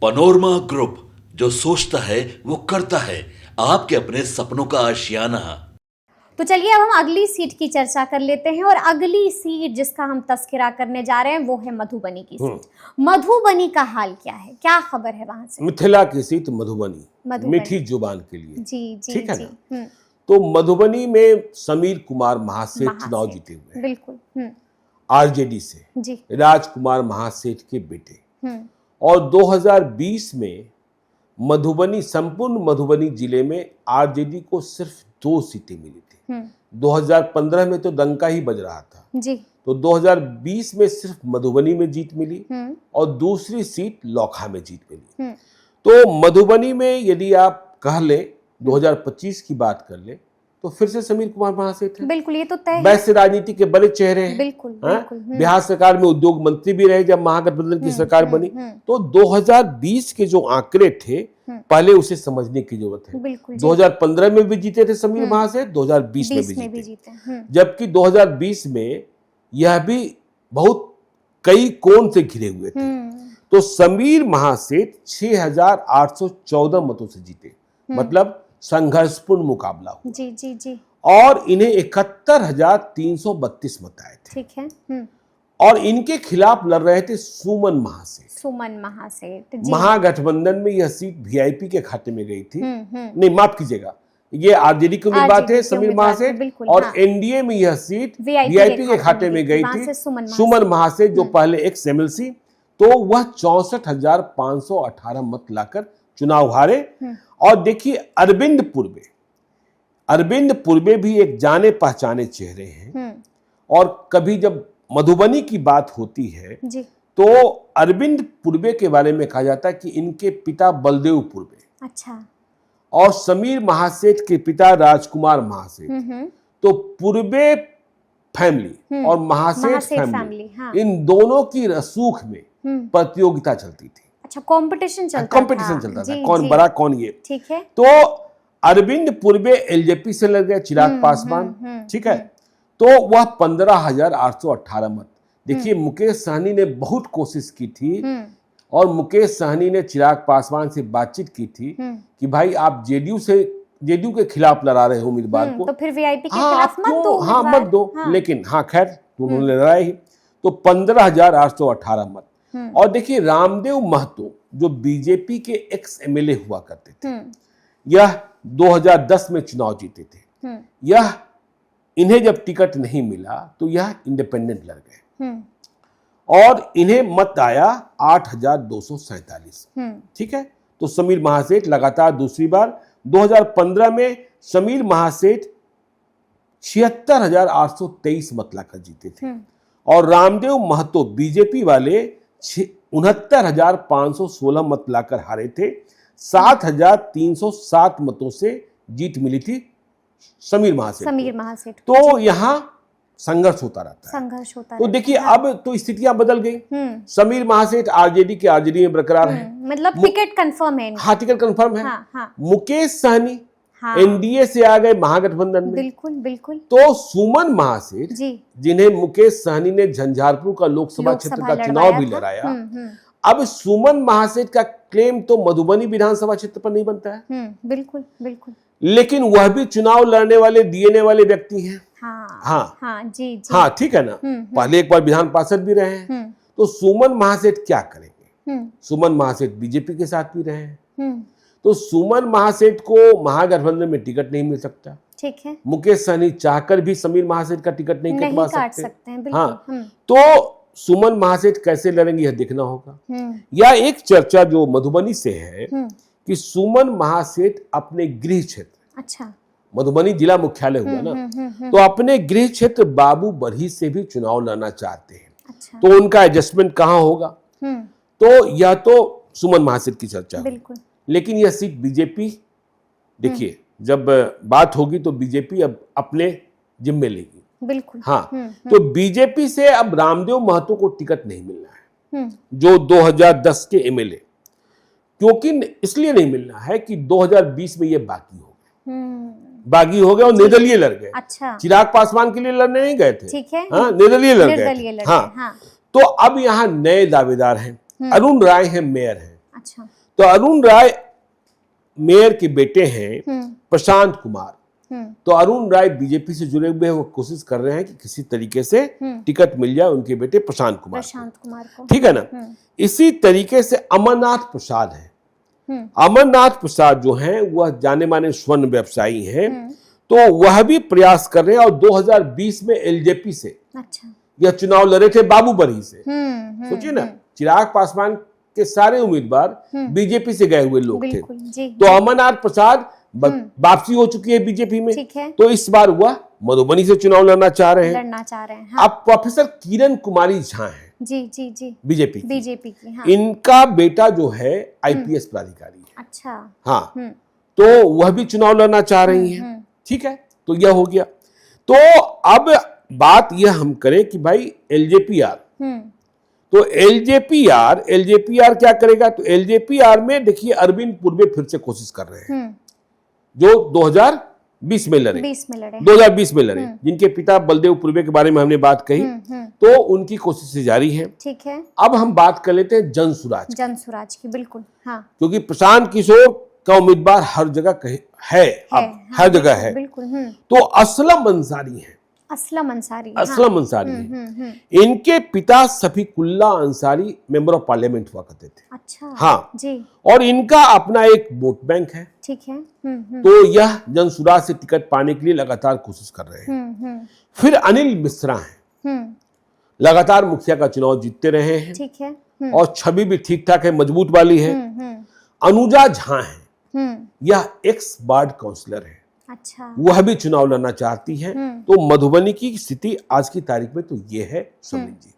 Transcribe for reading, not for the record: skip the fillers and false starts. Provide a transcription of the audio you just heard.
Panorama group, जो सोचता है वो करता है। आपके अपने सपनों का आशियाना। तो चलिए अब हम अगली सीट की चर्चा कर लेते हैं। और अगली सीट जिसका हम तस्करा करने जा रहे हैं वो है मधुबनी की सीट। मधुबनी का हाल क्या है, क्या खबर है वहां से? मिथिला की सीट मधुबनी, मीठी जुबान के लिए। जी जी ठीक है जी। ना? तो मधुबनी में समीर कुमार महासेठ चुनाव जीते हुए हैं। बिल्कुल। आरजेडी से जी। राजकुमार महासेठ के बेटे। और 2020 में मधुबनी, संपूर्ण मधुबनी जिले में आरजेडी को सिर्फ 2 सीटें मिली थी। 2015 में तो डंका ही बज रहा था जी। तो 2020 में सिर्फ मधुबनी में जीत मिली और दूसरी सीट लोखा में जीत मिली। तो मधुबनी में यदि आप कह ले 2025 की बात कर ले तो फिर से समीर कुमार महासेठ हैं। बिल्कुल, ये तो तय है। वैसे राजनीति के बड़े चेहरे हैं। बिल्कुल। बिहार सरकार में उद्योग मंत्री भी रहे जब महागठबंधन की सरकार बनी। तो 2020 के जो आंकड़े थे पहले उसे समझने की जरूरत है। 2015 में भी जीते थे समीर महासेठ, 2020 में भी जीते। जबकि 2020 में यह भी बहुत कई कोण से घिरे हुए थे। तो समीर महासेठ 6,814 मतों से जीते, मतलब संघर्षपूर्ण मुकाबला हुआ। जी जी जी। और इन्हें 71,332 मत आए थे। ठीक है। और इनके खिलाफ लड़ रहे थे सुमन महासेठ। महागठबंधन में यह सीट वीआईपी के खाते में गई थी। नहीं, माफ कीजिएगा, ये आरजेडी की उम्मीदवार थे समीर महासेठ। और एनडीए में यह सीट वीआईपी के खाते में गई थी सुमन महासेठ, जो पहले एक्स एमएलसी। तो वह 64,518 मत लाकर चुनाव हारे। और देखिए अरविंद पूर्वे भी एक जाने पहचाने चेहरे हैं। और कभी जब मधुबनी की बात होती है जी, तो अरविंद पूर्वे के बारे में कहा जाता है कि इनके पिता बलदेव पूर्वे, अच्छा, और समीर महासेठ के पिता राजकुमार महासेठ। तो पूर्वे फैमिली और महासेठ फैमिली, हाँ, इन दोनों की रसूख में प्रतियोगिता चलती थी। अच्छा, कंपटीशन चलता था। कौन बड़ा कौन ये। ठीक है। तो अरविंद पूर्वे एलजेपी से लग गए चिराग पासवान। ठीक है। तो वह 15,818 मत। देखिए मुकेश सहनी ने बहुत कोशिश की थी और मुकेश सहनी ने चिराग पासवान से बातचीत की थी कि भाई आप जेडीयू के खिलाफ लड़ा रहे हो उम्मीदवार को, तो फिर वीआईपी के खिलाफ मत दो। लेकिन खैर उन्होंने लड़ाई ही। तो 15,818 मत। और देखिए रामदेव महतो जो बीजेपी के एक्स एमएलए हुआ करते थे, यह 2010 में चुनाव जीते थे। यह इन्हें जब टिकट नहीं मिला तो यह इंडिपेंडेंट लड़ गए और इन्हें मत आया 8,247। ठीक है। तो समीर महासेठ लगातार दूसरी बार 2015 में समीर महासेठ 76,823 मत लाकर जीते थे। और रामदेव महतो बीजेपी वाले 69,516 मत लाकर हारे थे। 7,307 मतों से जीत मिली थी समीर महासेठ। तो यहाँ संघर्ष होता रहता है। तो देखिए अब तो स्थितियां बदल गई। समीर महासेठ आरजेडी में बरकरार है, मतलब टिकट कंफर्म है। हाँ, टिकट कंफर्म है। मुकेश सहनी एनडीए से आ गए महागठबंधन में। बिल्कुल। तो सुमन महासेठ, जिन्हें मुकेश सहनी ने झंझारपुर का लोकसभा क्षेत्र का चुनाव भी लड़ाया, अब सुमन महासेठ का क्लेम तो मधुबनी विधानसभा क्षेत्र पर नहीं बनता है। बिल्कुल। लेकिन वह भी चुनाव लड़ने वाले डीएनए वाले व्यक्ति हैं। जी। हाँ, ठीक है ना। पहले एक बार विधान पार्षद भी रहे हैं। तो सुमन महासेठ क्या करेंगे? सुमन महासेठ बीजेपी के साथ भी रहे हैं। तो सुमन महासेठ को महागठबंधन में टिकट नहीं मिल सकता। ठीक है। मुकेश सहनी चाहकर भी समीर महासेठ का टिकट नहीं कटवा सकते हैं। हाँ, तो सुमन महासेठ कैसे लड़ेंगे यह देखना होगा। या एक चर्चा जो मधुबनी से है कि सुमन महासेठ अपने गृह क्षेत्र, अच्छा, मधुबनी जिला मुख्यालय हुआ ना, तो अपने गृह क्षेत्र बाबू बरही से भी चुनाव लड़ना चाहते हैं। अच्छा। तो उनका एडजस्टमेंट कहाँ होगा? तो यह तो सुमन महासेठ की चर्चा बिल्कुल। लेकिन यह सीट बीजेपी, देखिए जब बात होगी तो बीजेपी अब अपने जिम्मे लेगी। बिल्कुल। हाँ। तो बीजेपी से अब रामदेव महतो को टिकट नहीं मिलना है, जो 2010 के एमएलए, क्योंकि इसलिए नहीं मिलना है कि 2020 में ये बागी हो गए और निर्दलीय लड़ गए। अच्छा। चिराग पासवान के लिए लड़ने नहीं गए थे। ठीक है। हाँ, निर्दलीय लड़ गए। हाँ। तो अब यहाँ नए दावेदार हैं। अरुण राय हैं, मेयर हैं। अच्छा। तो अरुण राय मेयर के बेटे हैं प्रशांत कुमार। तो अरुण राय बीजेपी से जुड़े हुए हैं, वो कोशिश कर रहे हैं कि किसी तरीके से टिकट मिल जाए उनके बेटे प्रशांत कुमार को। ठीक है ना। इसी तरीके से अमरनाथ प्रसाद है। अमरनाथ प्रसाद जो हैं वह जाने माने स्वर्ण व्यवसायी हैं। तो वह भी प्रयास कर रहे हैं और 2020 में एलजेपी से अच्छा। यह चुनाव लड़े थे बाबूबरी से। सोचिए ना, चिराग पासवान के सारे उम्मीदवार बीजेपी से गए हुए लोग थे। तो अमरनाथ प्रसाद वापसी हो चुकी है बीजेपी में। तो इस बार वह मधुबनी से चुनाव लड़ना चाह रहे हैं। हाँ। अब प्रोफेसर किरण कुमारी झा हैं जी बीजेपी की। हाँ। इनका बेटा जो है आईपीएस प्राधिकारी है। अच्छा। हाँ। तो वह भी चुनाव लड़ना चाह रही हैं। ठीक है, तो यह हो गया। तो अब बात यह हम करें कि भाई एलजेपीआर, तो एलजेपीआर क्या करेगा? तो एलजेपीआर में देखिए अरविंद पूर्वे फिर से कोशिश कर रहे हैं, जो 2020 में लड़े 2020 में लड़े, जिनके पिता बलदेव पूर्वे के बारे में हमने बात कही। तो उनकी कोशिशें जारी हैं। ठीक है। अब हम बात कर लेते हैं जनसुराज की। बिल्कुल। हाँ। क्योंकि प्रशांत किशोर का उम्मीदवार हर जगह है, हर जगह है। बिल्कुल। तो असलम अंसारी है। असलम अंसारी है। इनके पिता सफीकुल्ला अंसारी मेंबर ऑफ पार्लियामेंट हुआ करते थे। अच्छा। हाँ जी। और इनका अपना एक वोट बैंक है। ठीक है। तो यह जनसुराज से टिकट पाने के लिए लगातार कोशिश कर रहे हैं। फिर अनिल मिश्रा हैं, लगातार मुखिया का चुनाव जीतते रहे हैं। ठीक है। और छवि भी ठीक ठाक है, मजबूत वाली है। अनुजा झा है, यह एक्स वार्ड काउंसलर है। अच्छा। वह भी चुनाव लड़ना चाहती है। तो मधुबनी की स्थिति आज की तारीख में तो ये है, समझ जी।